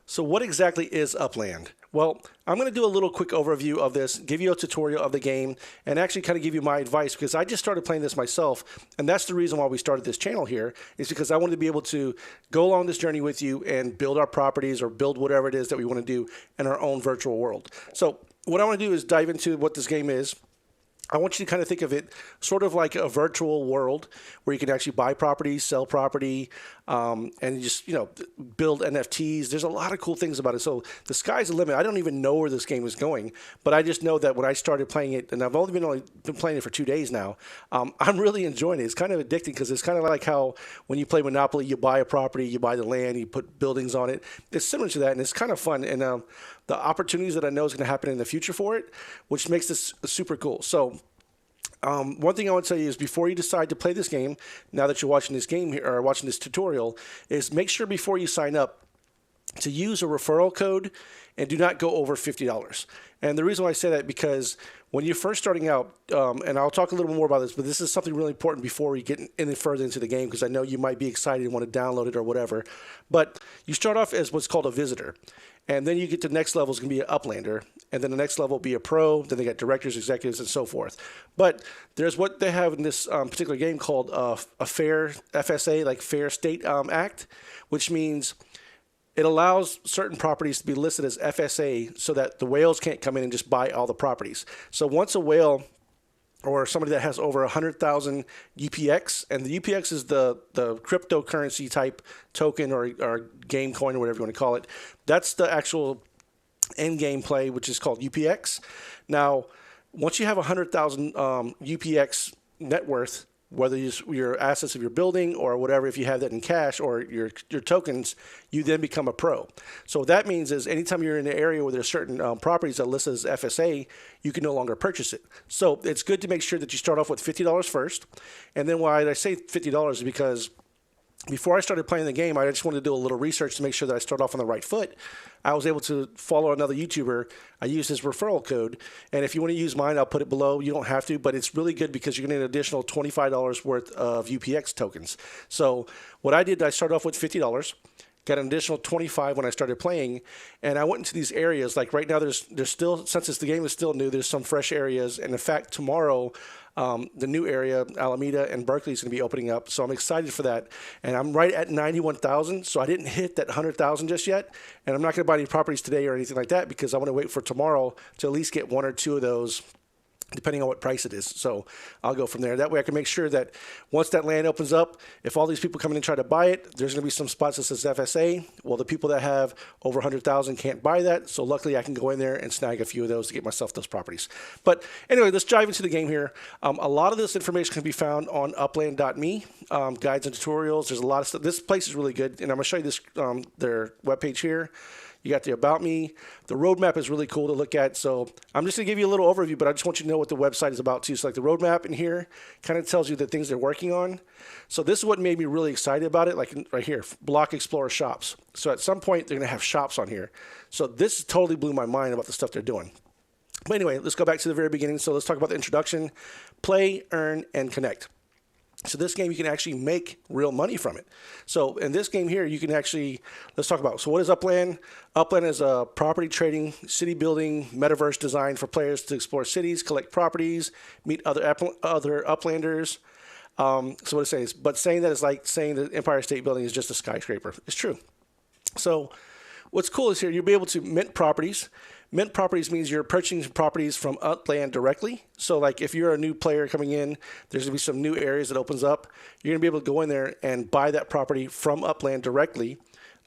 So what exactly is Upland? Well, I'm going to do a little quick overview of this, give you a tutorial of the game, and actually kind of give you my advice because I just started playing this myself, and that's the reason why we started this channel here, is because I wanted to be able to go along this journey with you and build our properties or build whatever it is that we want to do in our own virtual world. So what I want to do is dive into what this game is. I want you to kind of think of it sort of like a virtual world where you can actually buy property, sell property, and just, build NFTs. There's a lot of cool things about it. So the sky's the limit. I don't even know where this game is going, but I just know that when I started playing it, and I've only been playing it for 2 days now, I'm really enjoying it. It's kind of addicting because it's kind of like how when you play Monopoly, you buy a property, you buy the land, you put buildings on it. It's similar to that, and it's kind of fun. And the opportunities that I know is going to happen in the future for it, which makes this super cool. So one thing I want to tell you is before you decide to play this game, now that you're watching this game here or watching this tutorial, is make sure before you sign up to use a referral code and do not go over $50. And the reason why I say that because when you're first starting out, and I'll talk a little more about this, but this is something really important before we get any further into the game because I know you might be excited and want to download it or whatever. But you start off as what's called a visitor. And then you get to the next level is going to be an Uplander. And then the next level will be a pro. Then they got directors, executives, and so forth. But there's what they have in this particular game called a fair FSA, like Fair State Act, which means it allows certain properties to be listed as FSA so that the whales can't come in and just buy all the properties. So once a whale or somebody that has over 100,000 UPX, and the UPX is the cryptocurrency type token or game coin or whatever you want to call it. That's the actual end game play, which is called UPX. Now, once you have 100,000 UPX net worth, whether your assets of your building or whatever, if you have that in cash or your tokens, you then become a pro. So what that means is anytime you're in an area where there's certain properties that list as FSA, you can no longer purchase it. So it's good to make sure that you start off with $50 first. And then why I say $50 is because before I started playing the game, I just wanted to do a little research to make sure that I start off on the right foot. I was able to follow another YouTuber. I used his referral code. And if you want to use mine, I'll put it below. You don't have to, but it's really good because you're going to get an additional $25 worth of UPX tokens. So what I did, I started off with $50. Got an additional 25 when I started playing, and I went into these areas. Like right now, there's still, since the game is still new, there's some fresh areas. And in fact, tomorrow, the new area, Alameda and Berkeley, is going to be opening up. So I'm excited for that. And I'm right at 91,000. So I didn't hit that 100,000 just yet. And I'm not going to buy any properties today or anything like that because I want to wait for tomorrow to at least get one or two of those, depending on what price it is. So I'll go from there. That way I can make sure that once that land opens up, if all these people come in and try to buy it, there's going to be some spots that says FSA. Well, the people that have over 100,000 can't buy that. So luckily I can go in there and snag a few of those to get myself those properties. But anyway, let's dive into the game here. A lot of this information can be found on upland.me, guides and tutorials. There's a lot of stuff. This place is really good. And I'm going to show you this, their webpage here. You got the About Me. The roadmap is really cool to look at. So I'm just going to give you a little overview, but I just want you to know what the website is about too. So like the roadmap in here kind of tells you the things they're working on. So this is what made me really excited about it, like right here, Block Explorer shops. So at some point, they're going to have shops on here. So this totally blew my mind about the stuff they're doing. But anyway, let's go back to the very beginning. So let's talk about the introduction. Play, earn, and connect. So this game, you can actually make real money from it. So in this game here, you can actually, let's talk about, so what is Upland? Upland is a property trading, city building, metaverse designed for players to explore cities, collect properties, meet other Uplanders. So what it says, but saying that is like saying the Empire State Building is just a skyscraper. It's true. So what's cool is here, you'll be able to mint properties. Mint properties means you're purchasing properties from Upland directly. So like if you're a new player coming in, there's going to be some new areas that opens up. You're going to be able to go in there and buy that property from Upland directly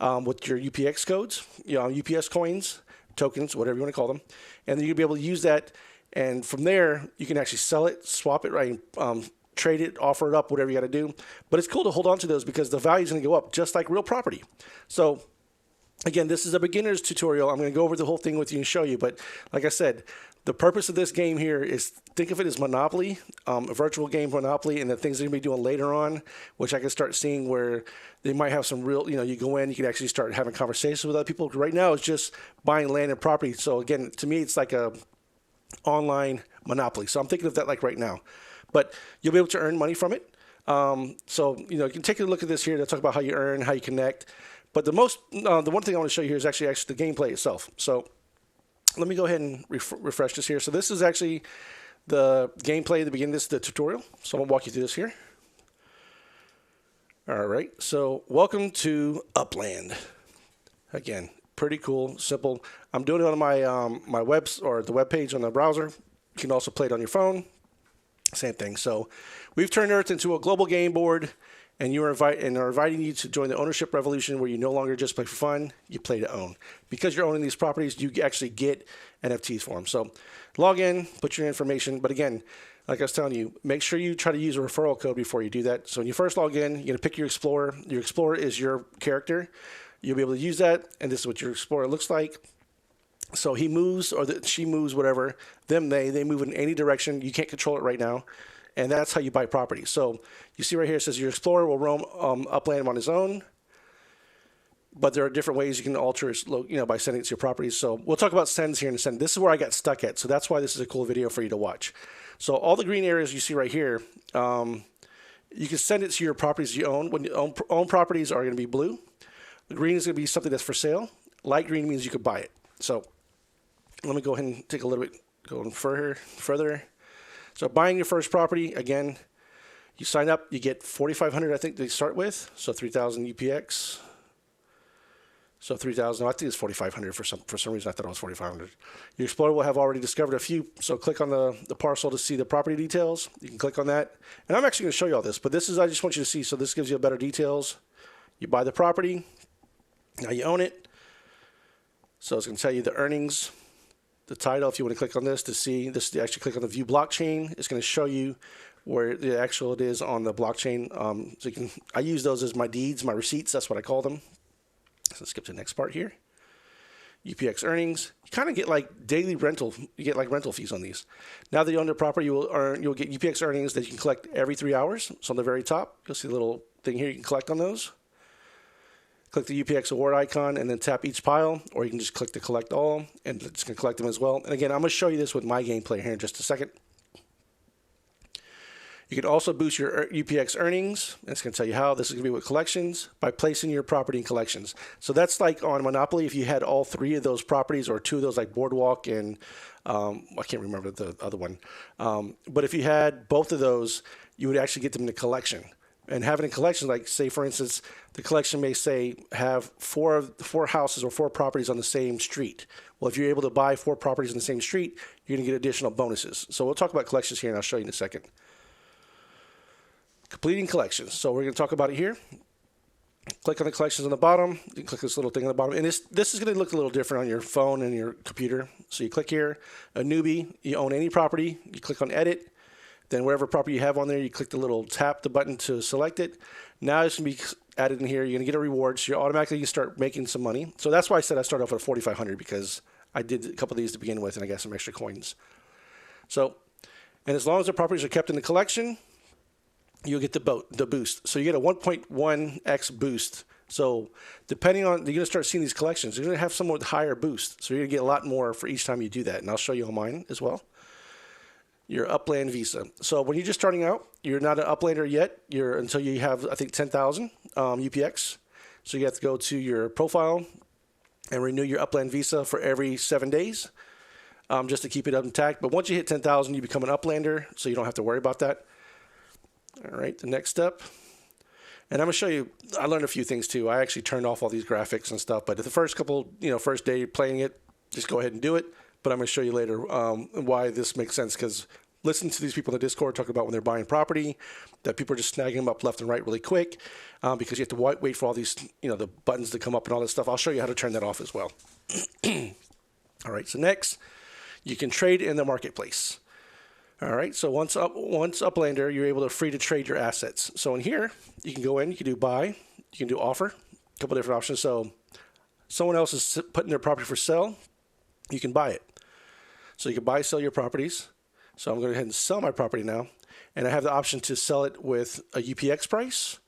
with your UPX codes, UPS coins, tokens, whatever you want to call them. And then you'll be able to use that. And from there, you can actually sell it, swap it, right? Trade it, offer it up, whatever you got to do. But it's cool to hold on to those because the value is going to go up just like real property. So again, this is a beginner's tutorial. I'm going to go over the whole thing with you and show you. But like I said, the purpose of this game here is think of it as Monopoly, a virtual game Monopoly, and the things they're going to be doing later on, which I can start seeing where they might have some real, you go in, you can actually start having conversations with other people. Right now, it's just buying land and property. So again, to me, it's like a online Monopoly. So I'm thinking of that like right now. But you'll be able to earn money from it. So, you can take a look at this here. They'll talk about how you earn, how you connect. But the one thing I want to show you here is actually the gameplay itself. So let me go ahead and refresh this here. So this is actually the gameplay at the beginning. This is the tutorial. So I'm gonna walk you through this here. All right, so welcome to Upland. Again, pretty cool, simple. I'm doing it on my my the web page on the browser. You can also play it on your phone. Same thing. So we've turned Earth into a global game board, and are inviting you to join the ownership revolution, where you no longer just play for fun, you play to own. Because you're owning these properties, you actually get NFTs for them. So log in, put your information. But again, like I was telling you, make sure you try to use a referral code before you do that. So when you first log in, you're going to pick your Explorer. Your Explorer is your character. You'll be able to use that, and this is what your Explorer looks like. So he moves, or she moves, whatever. They move in any direction. You can't control it right now. And that's how you buy property. So you see right here, it says your Explorer will roam Upland on his own. But there are different ways you can alter it, by sending it to your properties. So we'll talk about sends here in a second. This is where I got stuck at. So that's why this is a cool video for you to watch. So all the green areas you see right here, you can send it to your properties you own. When you own properties are going to be blue. The green is going to be something that's for sale. Light green means you could buy it. So let me go ahead and take a little bit, going further. So buying your first property, again, you sign up, you get 4,500, I think they start with. So 3,000 UPX. So 3,000, I think it's 4,500 for some reason. I thought it was 4,500. Your Explorer will have already discovered a few. So click on the parcel to see the property details. You can click on that. And I'm actually going to show you all this, but I just want you to see. So this gives you better details. You buy the property. Now you own it. So it's going to tell you the earnings, the title. If you want to click on this to see this, you actually click on the view blockchain. It's going to show you where it is on the blockchain. So I use those as my deeds, my receipts. That's what I call them. So let's skip to the next part here. UPX earnings. You kind of get like daily rental. You get like rental fees on these. Now that you own the property, you'll get UPX earnings that you can collect every 3 hours. So on the very top, you'll see a little thing here. You can collect on those. Click the UPX award icon and then tap each pile, or you can just click the collect all, and it's going to collect them as well. And again, I'm going to show you this with my gameplay here in just a second. You can also boost your UPX earnings, and it's going to tell you how. This is going to be with collections, by placing your property in collections. So that's like on Monopoly, if you had all 3 of those properties, or 2 of those, like Boardwalk and I can't remember the other one. But if you had both of those, you would actually get them in a collection. And having a collection, like say for instance, the collection may say have 4 houses or 4 properties on the same street. Well, if you're able to buy 4 properties on the same street, you're going to get additional bonuses. So we'll talk about collections here, and I'll show you in a second. Completing collections. So we're going to talk about it here. Click on the collections on the bottom. You can click this little thing on the bottom. And this is going to look a little different on your phone and your computer. So you click here, a newbie, you own any property, you click on edit. Then whatever property you have on there, you click the button to select it. Now it's going to be added in here. You're going to get a reward, so you automatically start making some money. So that's why I said I started off at 4,500, because I did a couple of these to begin with, and I got some extra coins. So, and as long as the properties are kept in the collection, you'll get the boost. So you get a 1.1x boost. So depending on, you're going to start seeing these collections. You're going to have somewhat higher boost. So you're going to get a lot more for each time you do that. And I'll show you on mine as well. Your Upland Visa. So when you're just starting out, you're not an Uplander yet. Until you have, I think, 10,000 UPX. So you have to go to your profile and renew your Upland Visa for every 7 days, just to keep it intact. But once you hit 10,000, you become an Uplander, so you don't have to worry about that. All right, the next step. And I'm going to show you, I learned a few things too. I actually turned off all these graphics and stuff, but the first first day playing it, just go ahead and do it. But I'm going to show you later why this makes sense, because listen to these people in the Discord talking about when they're buying property, that people are just snagging them up left and right really quick, because you have to wait for all these, the buttons to come up and all this stuff. I'll show you how to turn that off as well. All right, so next, you can trade in the marketplace. All right, so once Uplander, you're able to free to trade your assets. So in here, you can go in, you can do buy, you can do offer, a couple different options. So someone else is putting their property for sale, you can buy it. So you can buy, sell your properties. So I'm going to go ahead and sell my property now. And I have the option to sell it with a UPX price,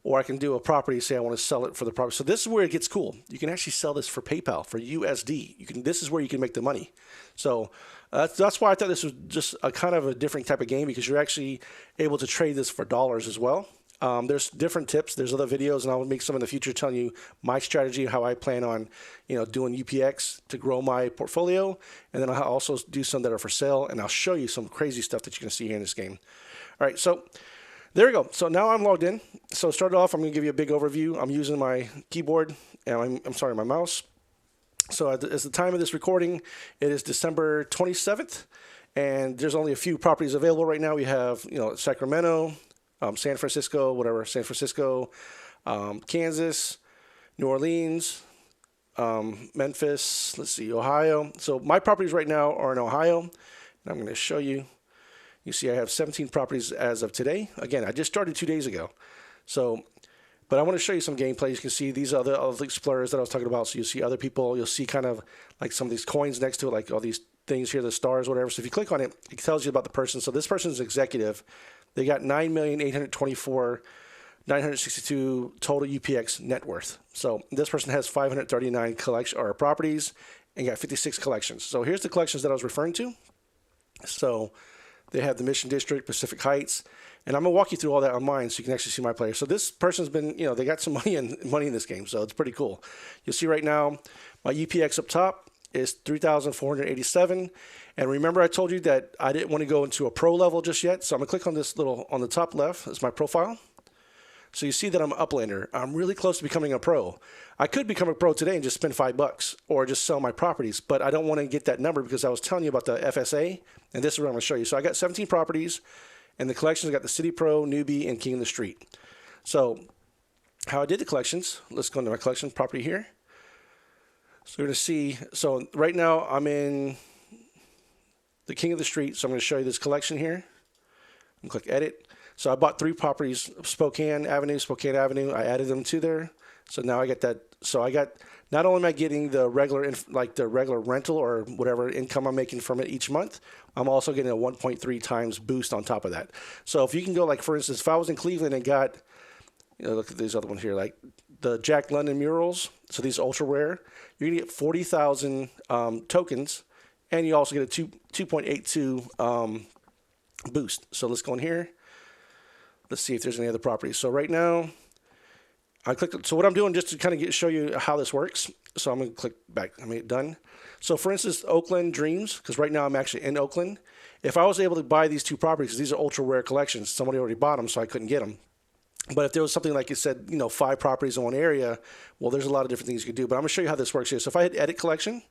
or I can do a property, say I want to sell it for the property. So this is where it gets cool. You can actually sell this for PayPal, for USD. This is where you can make the money. So that's why I thought this was just a kind of a different type of game, because you're actually able to trade this for dollars as well. There's different tips. There's other videos, and I'll make some in the future telling you my strategy, how I plan on, doing UPX to grow my portfolio. And then I'll also do some that are for sale, and I'll show you some crazy stuff that you're going to see here in this game. All right, so there we go. So now I'm logged in. So started off, I'm going to give you a big overview. I'm using my keyboard, and my mouse. So at the time of this recording, it is December 27th, and there's only a few properties available right now. We have, Sacramento, San Francisco, Kansas, New Orleans, Memphis, let's see, Ohio. So my properties right now are in Ohio, and I'm going to show you. You see I have 17 properties as of today. Again, I just started 2 days ago. So, but I want to show you some gameplay. You can see these are the other explorers that I was talking about. So you'll see other people. You'll see kind of like some of these coins next to it, like all these things here, the stars, whatever. So if you click on it, it tells you about the person. So this person's executive. They got 9,824,962 total UPX net worth. So this person has 539 properties and got 56 collections. So here's the collections that I was referring to. So they have the Mission District, Pacific Heights, and I'm gonna walk you through all that on mine so you can actually see my players. So this person's been, they got some money in this game, so it's pretty cool. You'll see right now my UPX up top is 3,487. And remember I told you that I didn't want to go into a pro level just yet. So I'm gonna click on this little, on the top left, is my profile. So you see that I'm an Uplander. I'm really close to becoming a pro. I could become a pro today and just spend $5 or just sell my properties, but I don't want to get that number because I was telling you about the FSA, and this is what I'm gonna show you. So I got 17 properties, and the collections, I got the City Pro, Newbie, and King of the Street. So how I did the collections, let's go into my collection property here. So you're going to see, so right now I'm in the King of the Street, so I'm going to show you this collection here. I'm going to click Edit. So I bought 3 properties, Spokane Avenue. I added them to there. So now I get that. So I got, not only am I getting the regular, the regular rental or whatever income I'm making from it each month, I'm also getting a 1.3 times boost on top of that. So if you can go, like for instance, if I was in Cleveland and got, look at these other ones here, like the Jack London murals. So these ultra rare, you're gonna get 40,000 tokens, and you also get a 2.82 boost. So let's go in here. Let's see if there's any other properties. So right now, I clicked. So what I'm doing just to kind of show you how this works. So I'm gonna click back. I made it done. So for instance, Oakland Dreams, because right now I'm actually in Oakland. If I was able to buy these 2 properties, these are ultra rare collections. Somebody already bought them, so I couldn't get them. But if there was something like you said, 5 properties in one area, well, there's a lot of different things you could do. But I'm going to show you how this works here. So if I hit Edit Collection,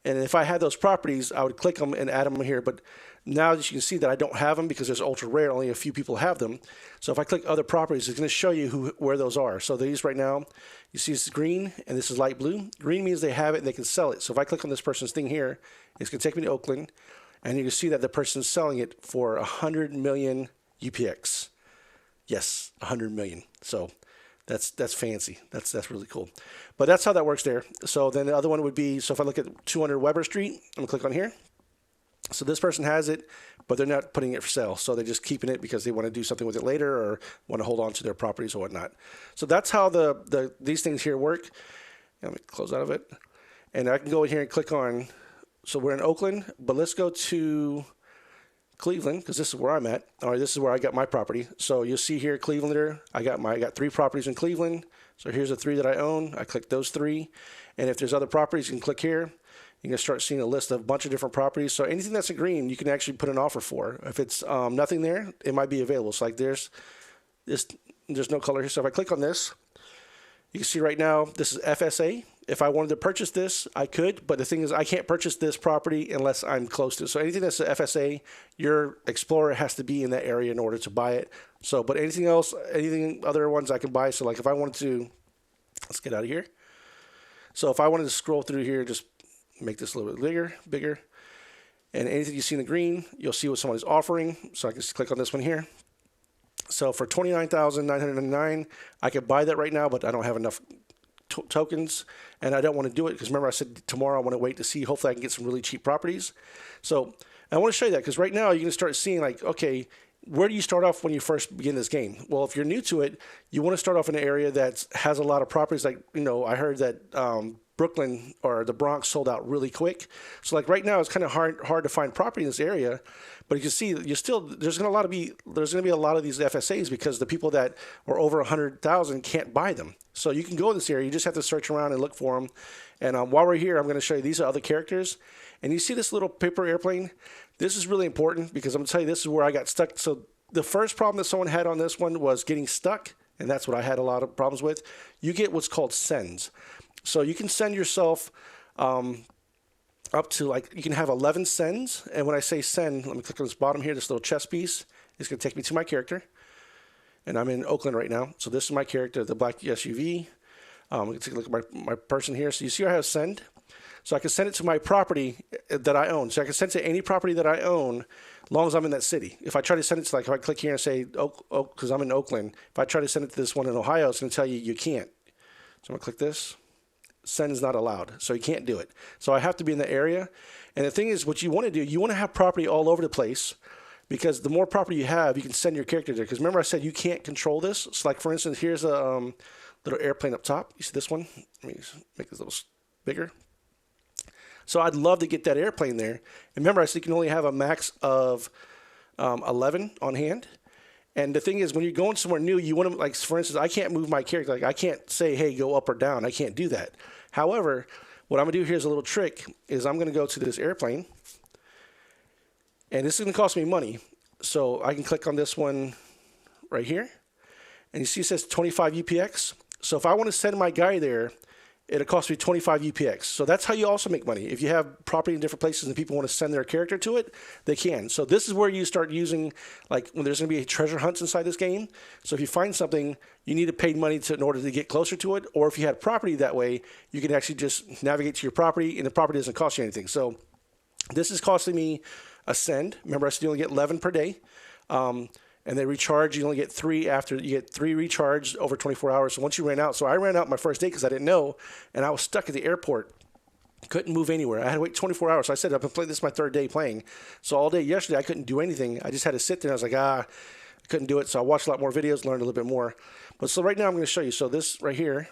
and if I had those properties, I would click them and add them here. But now that you can see that I don't have them because there's ultra rare, only a few people have them. So if I click Other Properties, it's going to show you where those are. So these right now, you see this is green, and this is light blue. Green means they have it and they can sell it. So if I click on this person's thing here, it's going to take me to Oakland, and you can see that the person's selling it for 100 million UPX. Yes, 100 million. So that's fancy. That's really cool. But that's how that works there. So then the other one would be, so if I look at 200 Weber Street, I'm gonna click on here. So this person has it, but they're not putting it for sale. So they're just keeping it because they want to do something with it later or want to hold on to their properties or whatnot. So that's how these things here work. Let me close out of it. And I can go in here and click on, so we're in Oakland, but let's go to Cleveland, because this is where I'm at. All right, this is where I got my property. So you'll see here, Clevelander, I got 3 properties in Cleveland. So here's the 3 that I own. I click those 3. And if there's other properties, you can click here. You're going to start seeing a list of a bunch of different properties. So anything that's in green, you can actually put an offer for. If it's nothing there, it might be available. So like there's no color here. So if I click on this, you can see right now, this is FSA. If I wanted to purchase this, I could, but the thing is I can't purchase this property unless I'm close to it. So anything that's a FSA, your Explorer has to be in that area in order to buy it. So, but anything else, anything other ones I can buy. So like if I wanted to, let's get out of here. So if I wanted to scroll through here, just make this a little bit bigger. And anything you see in the green, you'll see what somebody's offering. So I can just click on this one here. So for $29,999, I could buy that right now, but I don't have enough tokens, and I don't want to do it because remember I said tomorrow I want to wait to see. Hopefully I can get some really cheap properties. So I want to show you that because right now you're going to start seeing like, okay, where do you start off when you first begin this game? Well, if you're new to it, you want to start off in an area that has a lot of properties. Like, I heard that Brooklyn or the Bronx sold out really quick. So like right now, it's kind of hard to find property in this area. But you can see there's going to be a lot of these FSAs because the people that are over 100,000 can't buy them. So you can go in this area. You just have to search around and look for them. And while we're here, I'm going to show you these are other characters. And you see this little paper airplane? This is really important because I'm going to tell you this is where I got stuck. So the first problem that someone had on this one was getting stuck. And that's what I had a lot of problems with. You get what's called sends. So you can send yourself up to you can have 11 sends. And when I say send, let me click on this bottom here, this little chess piece. It's going to take me to my character. And I'm in Oakland right now. So this is my character, the black SUV. We can take a look at my person here. So you see I have send. So I can send it to my property that I own. So I can send it to any property that I own as long as I'm in that city. If I try to send it to, if I click here and say, because I'm in Oakland, if I try to send it to this one in Ohio, it's going to tell you can't. So I'm going to click this. Send is not allowed. So you can't do it. So I have to be in the area. And the thing is, what you want to do, you want to have property all over the place because the more property you have, you can send your character there. Because remember I said you can't control this. So like for instance, here's a little airplane up top. You see this one? Let me make this a little bigger. So I'd love to get that airplane there. And remember, I said you can only have a max of 11 on hand. And the thing is, when you're going somewhere new, you want to, like, for instance, I can't move my character. Like, I can't say, hey, go up or down. I can't do that. However, what I'm going to do here is a little trick, is I'm going to go to this airplane. And this is going to cost me money. So I can click on this one right here. And you see it says 25 UPX. So if I want to send my guy there, it'll cost me 25 UPX. So that's how you also make money. If you have property in different places and people want to send their character to it, they can. So this is where you start using, like when there's going to be treasure hunts inside this game. So if you find something, you need to pay money in order to get closer to it. Or if you had property that way, you can actually just navigate to your property and the property doesn't cost you anything. So this is costing me a send. Remember, I said you only get 11 per day. And they recharge. You only get 3 after you get 3 recharged over 24 hours. So once you ran out, so I ran out my first day because I didn't know, and I was stuck at the airport, couldn't move anywhere. I had to wait 24 hours. So I said I've been playing. This is my 3rd day playing. So all day yesterday I couldn't do anything. I just had to sit there. And I was like, I couldn't do it. So I watched a lot more videos, learned a little bit more. But so right now I'm going to show you. So this right here,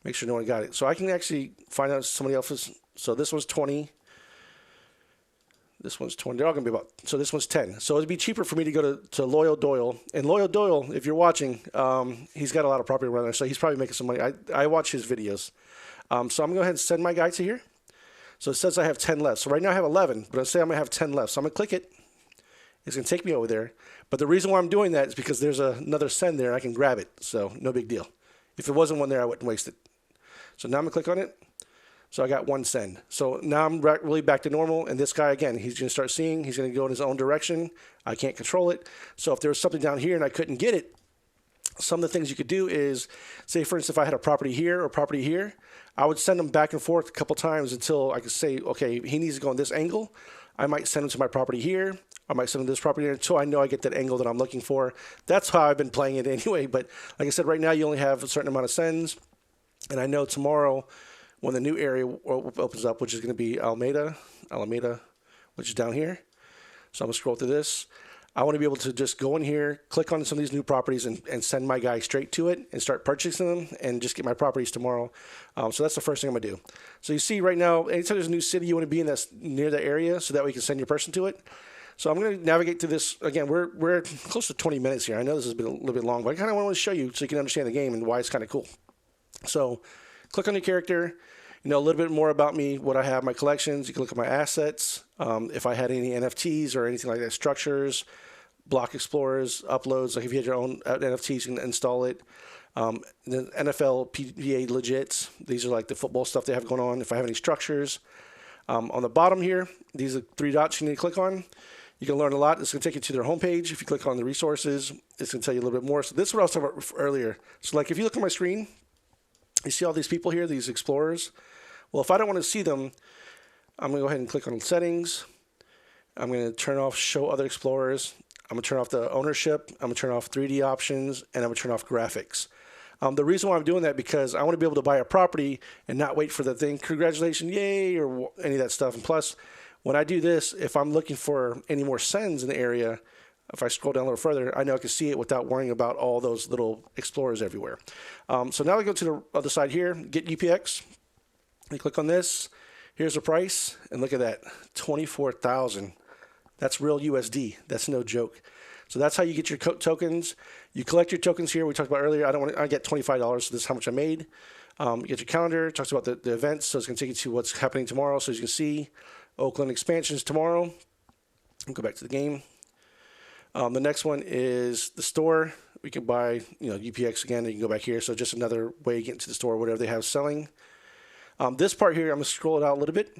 make sure no one got it. So I can actually find out somebody else's. So this one's 20. This one's 20. They're all going to be about, so this one's 10. So it'd be cheaper for me to go to Loyal Doyle. And Loyal Doyle, if you're watching, he's got a lot of property around there, so he's probably making some money. I watch his videos. So I'm going to go ahead and send my guy to here. So it says I have 10 left. So right now I have 11, but I'll say I'm going to have 10 left. So I'm going to click it. It's going to take me over there. But the reason why I'm doing that is because there's another send there, and I can grab it. So no big deal. If there wasn't one there, I wouldn't waste it. So now I'm going to click on it. So I got 1 send. So now I'm really back to normal. And this guy, again, he's going to start seeing. He's going to go in his own direction. I can't control it. So if there was something down here and I couldn't get it, some of the things you could do is, say, for instance, if I had a property here or property here, I would send them back and forth a couple times until I could say, okay, he needs to go in this angle. I might send him to my property here. I might send him to this property here until I know I get that angle that I'm looking for. That's how I've been playing it anyway. But like I said, right now you only have a certain amount of sends. And I know tomorrow, when the new area opens up, which is going to be Alameda, which is down here. So I'm going to scroll through this. I want to be able to just go in here, click on some of these new properties, and send my guy straight to it and start purchasing them and just get my properties tomorrow. So that's the first thing I'm going to do. So you see right now, anytime there's a new city, you want to be in this near the area so that we can send your person to it. So I'm going to navigate through this. Again, we're close to 20 minutes here. I know this has been a little bit long, but I kind of want to show you so you can understand the game and why it's kind of cool. So click on your character, a little bit more about me, what I have, my collections. You can look at my assets, if I had any NFTs or anything like that, structures, block explorers, uploads. Like if you had your own NFTs, you can install it. The NFL, PBA legits. These are like the football stuff they have going on. If I have any structures. On the bottom here, these are 3 dots you need to click on. You can learn a lot. It's going to take you to their homepage. If you click on the resources, it's going to tell you a little bit more. So this is what I was talking about earlier. So like if you look at my screen, you see all these people here, these explorers. Well, if I don't want to see them, I'm going to go ahead and click on settings. I'm going to turn off show other explorers. I'm going to turn off the ownership. I'm going to turn off 3D options, and I'm going to turn off graphics. The reason why I'm doing that because I want to be able to buy a property and not wait for the thing, congratulations, yay, or any of that stuff. And plus, when I do this, if I'm looking for any more sends in the area, if I scroll down a little further, I know I can see it without worrying about all those little explorers everywhere. So now we go to the other side here, get UPX. You click on this. Here's the price, and look at that, 24,000. That's real USD. That's no joke. So that's how you get your tokens. You collect your tokens here. We talked about earlier. I get $25. So this is how much I made. You get your calendar. It talks about the events. So it's going to take you to what's happening tomorrow. So as you can see, Oakland expansions tomorrow. I'll go back to the game. The next one is the store. We can buy, UPX again. You can go back here. So just another way to get into the store, whatever they have selling. This part here, I'm going to scroll it out a little bit.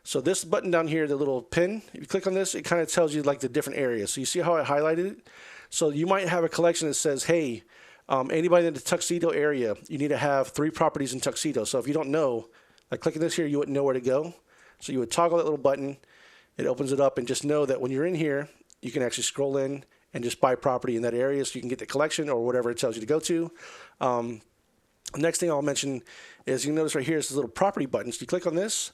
So this button down here, the little pin, if you click on this, it kind of tells you like the different areas. So you see how I highlighted it? So you might have a collection that says, hey, anybody in the Tuxedo area, you need to have 3 properties in Tuxedo. So if you don't know, like clicking this here, you wouldn't know where to go. So you would toggle that little button. It opens it up, and just know that when you're in here, you can actually scroll in and just buy property in that area so you can get the collection or whatever it tells you to go to. Next thing I'll mention is you notice right here is this little property button. So you click on this.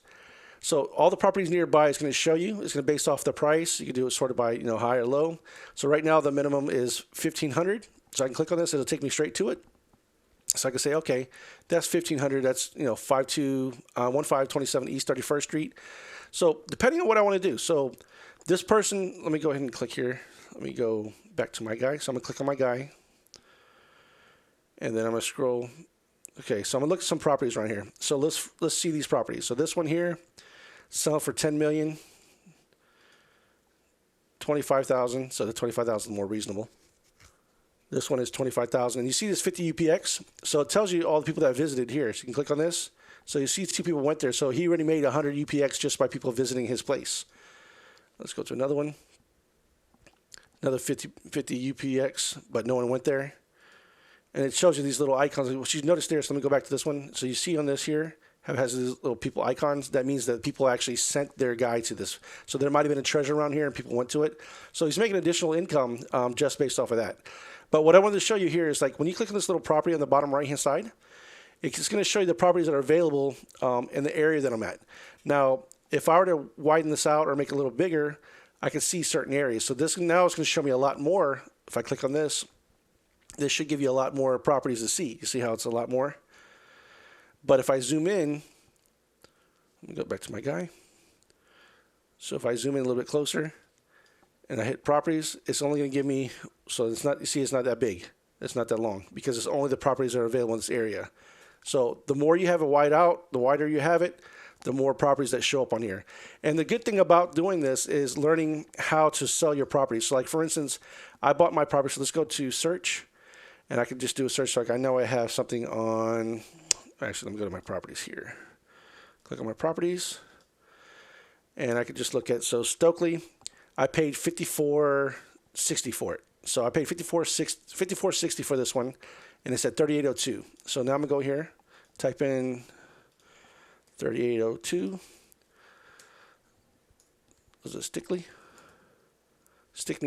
So all the properties nearby is going to show you. It's going to be based off the price. You can do it sorted by high or low. So right now the minimum is 1,500. So I can click on this. It'll take me straight to it. So I can say, okay, that's 1,500. That's 1527 East 31st Street. So depending on what I want to do. So this person, let me go ahead and click here. Let me go back to my guy. So I'm going to click on my guy. And then I'm going to scroll. Okay, so I'm going to look at some properties around here. So let's see these properties. So this one here, sell for 10 million, 25,000. So the 25,000 is more reasonable. This one is 25,000. And you see this 50 UPX. So it tells you all the people that visited here. So you can click on this. So you see 2 people went there. So he already made 100 UPX just by people visiting his place. Let's go to another one. Another 50 UPX, but no one went there. And it shows you these little icons. What you notice there, so let me go back to this one. So you see on this here, how it has these little people icons. That means that people actually sent their guy to this. So there might have been a treasure around here and people went to it. So he's making additional income just based off of that. But what I wanted to show you here is like when you click on this little property on the bottom right-hand side, it's going to show you the properties that are available in the area that I'm at. Now, if I were to widen this out or make it a little bigger, I can see certain areas. So this now is going to show me a lot more. If I click on this, this should give you a lot more properties to see. You see how it's a lot more? But if I zoom in, let me go back to my guy. So if I zoom in a little bit closer and I hit properties, it's only going to give me, so it's not, you see it's not that big. It's not that long because it's only the properties that are available in this area. So the more you have it wide out, the wider you have it, the more properties that show up on here. And the good thing about doing this is learning how to sell your properties. So like for instance, I bought my property. So let's go to search. And I can just do a search. So like I know I have something on, actually, let me go to my properties here. Click on my properties. And I could just look at, so Stokely, I paid $54.60 for it. So I paid $54.60 for this one. And it said 3802. So now I'm going to go here, type in 3802. Was it Stickney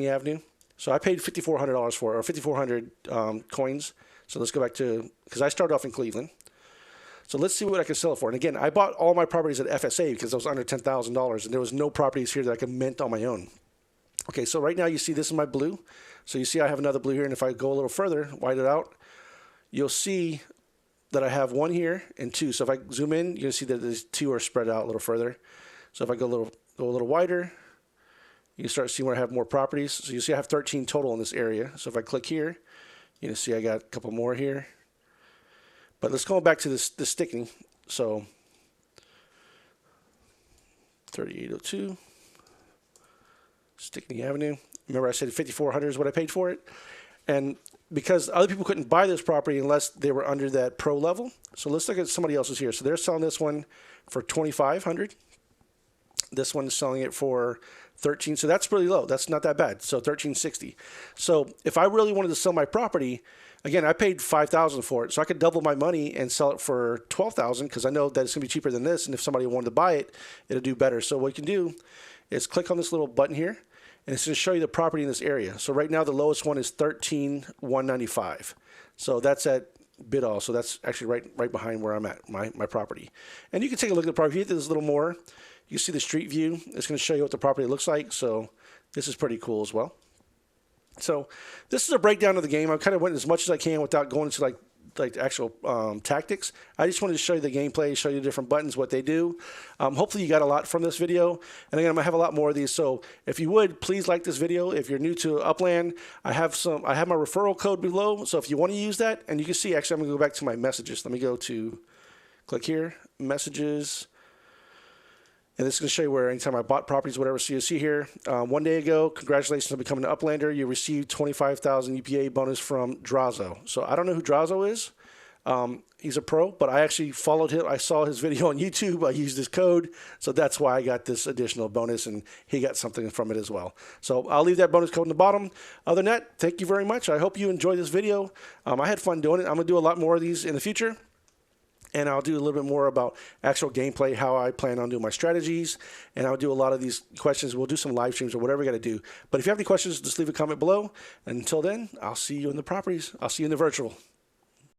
Avenue? So I paid $5,400 for it, or 5,400 coins. So let's go back to, because I started off in Cleveland. So let's see what I can sell it for. And again, I bought all my properties at FSA because I was under $10,000 and there was no properties here that I could mint on my own. Okay, so right now you see this is my blue. So you see I have another blue here. And if I go a little further, widen it out, you'll see that I have 1 here and 2. So if I zoom in, you're going to see that these 2 are spread out a little further. So if I go a little wider, you can start seeing where I have more properties. So you see I have 13 total in this area. So if I click here, you can see I got a couple more here. But let's go back to this Stickney. So 3802 Stickney Avenue. Remember I said 5,400 is what I paid for it. And because other people couldn't buy this property unless they were under that pro level. So let's look at somebody else's here. So they're selling this one for 2,500. This one is selling it for 13. So that's really low. That's not that bad. So 1360. So if I really wanted to sell my property, again, I paid 5,000 for it. So I could double my money and sell it for 12,000 because I know that it's going to be cheaper than this. And if somebody wanted to buy it, it'll do better. So what you can do is click on this little button here. And it's going to show you the property in this area. So right now the lowest one is 13,195. So that's at bid all. So that's actually right behind where I'm at, my property. And you can take a look at the property. If you hit this a little more, you see the street view. It's going to show you what the property looks like. So this is pretty cool as well. So this is a breakdown of the game. I kind of went as much as I can without going into like like the actual tactics. I just wanted to show you the gameplay, show you the different buttons, what they do. Hopefully you got a lot from this video. And again, I'm gonna have a lot more of these. So if you would, please like this video. If you're new to Upland, I have my referral code below. So if you want to use that, and you can see, actually, I'm gonna go back to my messages. Let me go to, click here, messages. And this is going to show you where anytime I bought properties, whatever. So you see here, 1 day ago, congratulations on becoming an Uplander. You received 25,000 UPA bonus from Drazo. So I don't know who Drazo is. He's a pro, but I actually followed him. I saw his video on YouTube. I used his code. So that's why I got this additional bonus, and he got something from it as well. So I'll leave that bonus code in the bottom. Other than that, thank you very much. I hope you enjoyed this video. I had fun doing it. I'm going to do a lot more of these in the future. And I'll do a little bit more about actual gameplay, how I plan on doing my strategies. And I'll do a lot of these questions. We'll do some live streams or whatever we got to do. But if you have any questions, just leave a comment below. And until then, I'll see you in the properties. I'll see you in the virtual.